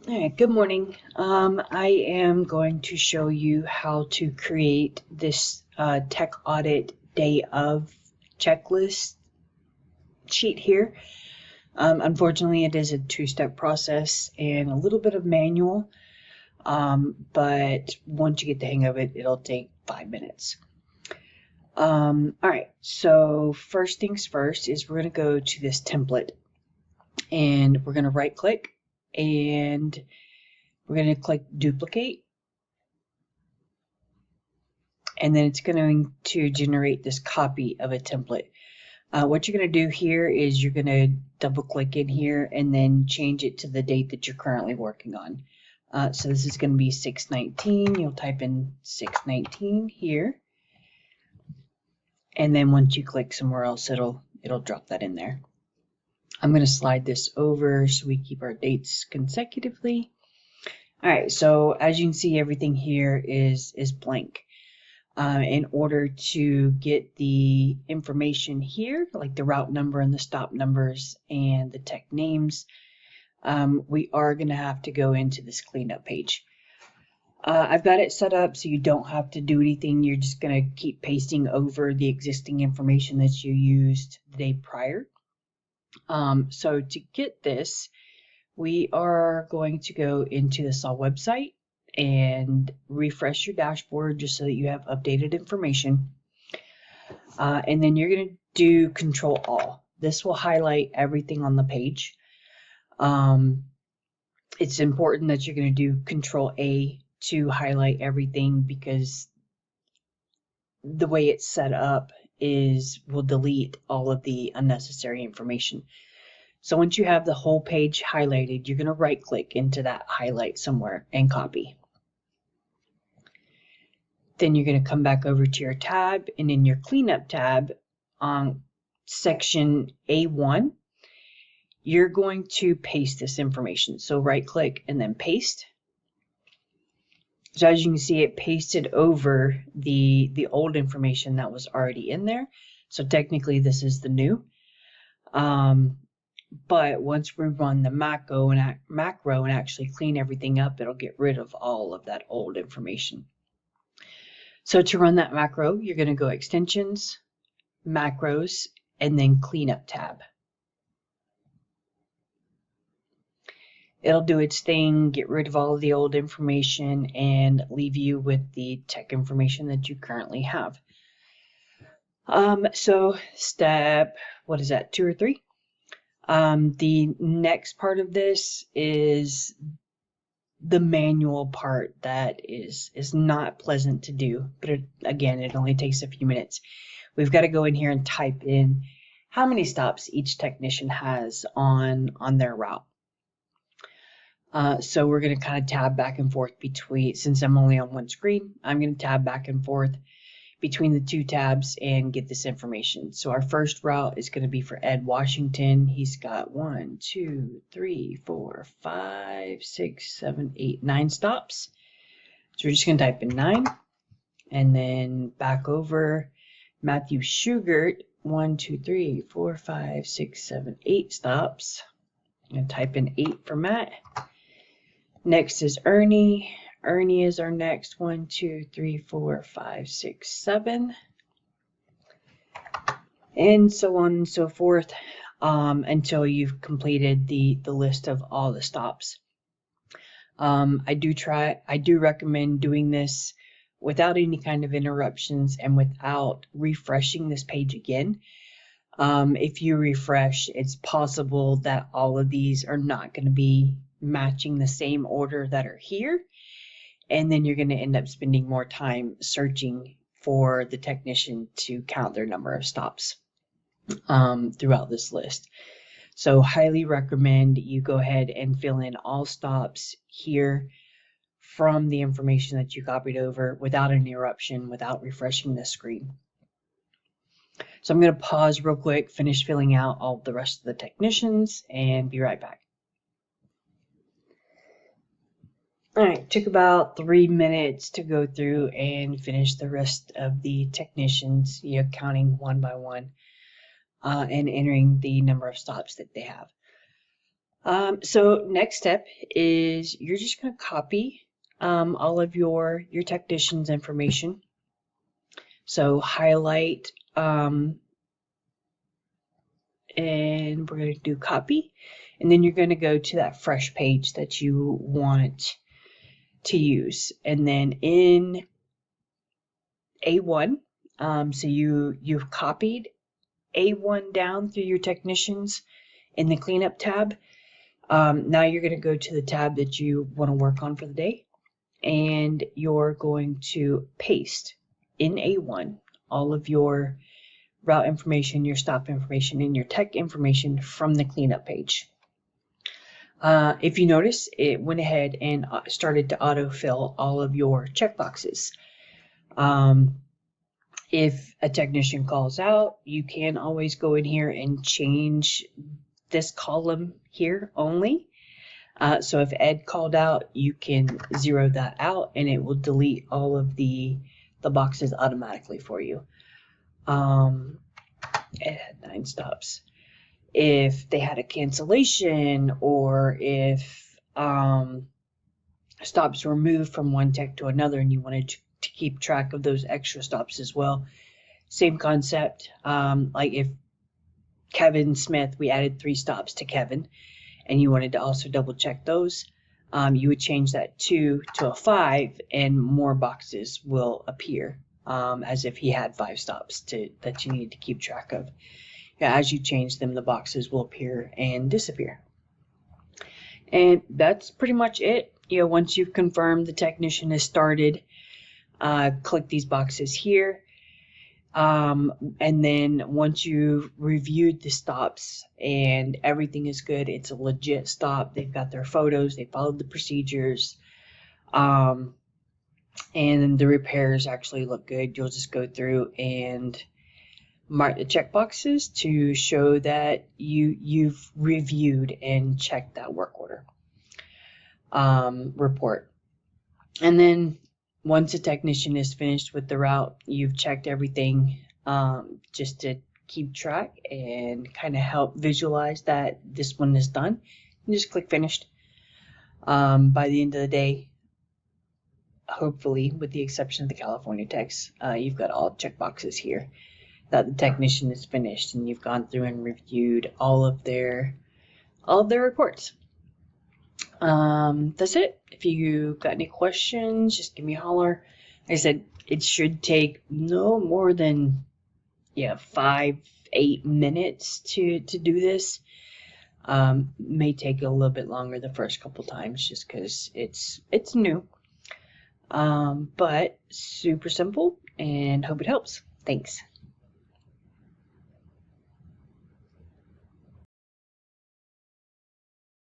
All right, good morning. I am going to show you how to create this tech audit day of checklist sheet here. Unfortunately, it is a two-step process and a little bit of manual, but once you get the hang of it, it'll take 5 minutes. All right, so first things first is we're going to go to this template and we're going to right click and we're going to click duplicate, and then it's going to generate this copy of a template. What you're going to do here is you're going to double click in here and then change it to the date that you're currently working on. So this is going to be 6/19. You'll type in 6/19 here, and then once you click somewhere else, it'll drop that in there. I'm going to slide this over so we keep our dates consecutively. All right, so as you can see, everything here is blank. In order to get the information here, like the route number and the stop numbers and the tech names, we are going to have to go into this cleanup page. I've got it set up so you don't have to do anything. You're just going to keep pasting over the existing information that you used the day prior. So to get this, we are going to go into the SAW website and refresh your dashboard just so that you have updated information. And then you're going to do Control All. This will highlight everything on the page. It's important that you're going to do Control A to highlight everything because the way it's set up is we'll delete all of the unnecessary information. So once you have the whole page highlighted, you're going to right click into that highlight somewhere and copy. Then you're going to come back over to your tab, and in your cleanup tab on section A1, you're going to paste this information. So right click and then paste. So as you can see, it pasted over the old information that was already in there. So technically this is the new. But once we run the macro and actually clean everything up, it'll get rid of all of that old information. So to run that macro, you're going to go Extensions, Macros, and then Cleanup tab. It'll do its thing, get rid of all of the old information, and leave you with the tech information that you currently have. So step, what is that, 2 or 3? The next part of this is the manual part that is not pleasant to do, but again, it only takes a few minutes. We've got to go in here and type in how many stops each technician has on their route. So we're going to kind of tab back and forth between, since I'm only on one screen, I'm going to tab back and forth between the two tabs and get this information. So our first route is going to be for Ed Washington. He's got 1, 2, 3, 4, 5, 6, 7, 8, 9 stops. So we're just going to type in 9 and then back over. Matthew Schugert, 1, 2, 3, 4, 5, 6, 7, 8 stops. I'm going to type in 8 for Matt. Next is Ernie. Ernie is our next. 1, 2, 3, 4, 5, 6, 7. And so on and so forth until you've completed the list of all the stops. I do recommend doing this without any kind of interruptions and without refreshing this page again. If you refresh, it's possible that all of these are not going to be matching the same order that are here. And then you're going to end up spending more time searching for the technician to count their number of stops throughout this list. So highly recommend you go ahead and fill in all stops here from the information that you copied over without an interruption, without refreshing the screen. So I'm going to pause real quick, finish filling out all the rest of the technicians, and be right back. All right, took about 3 minutes to go through and finish the rest of the technicians, counting one by one and entering the number of stops that they have. So next step is you're just going to copy all of your technician's information. So highlight, and we're going to do copy, and then you're going to go to that fresh page that you want to use, and then in A1, so you've copied A1 down through your technicians in the cleanup tab. Now you're going to go to the tab that you want to work on for the day, and you're going to paste in A1 all of your route information, your stop information, and your tech information from the cleanup page. If you notice, it went ahead and started to autofill all of your checkboxes. If a technician calls out, you can always go in here and change this column here only. So if Ed called out, you can zero that out and it will delete all of the boxes automatically for you. It had 9 stops. If they had a cancellation, or if stops were moved from one tech to another and you wanted to keep track of those extra stops as well, same concept. Like if Kevin Smith, we added 3 stops to Kevin, and you wanted to also double check those, you would change that 2 to a 5, and more boxes will appear as if he had 5 stops that you need to keep track of. Yeah, as you change them, the boxes will appear and disappear. And that's pretty much it. Once you've confirmed the technician has started, click these boxes here. And then once you've reviewed the stops and everything is good, it's a legit stop. They've got their photos, they followed the procedures, and the repairs actually look good. You'll just go through and mark the check boxes to show that you've reviewed and checked that work order report. And then once a technician is finished with the route, you've checked everything, just to keep track and kind of help visualize that this one is done. And just click finished. By the end of the day, hopefully, with the exception of the California techs, you've got all check boxes here that the technician is finished, and you've gone through and reviewed all of their reports. That's it. If you got any questions, just give me a holler. Like I said, it should take no more than 5-8 minutes to do this. May take a little bit longer the first couple times just because it's new. But super simple, and hope it helps. Thanks.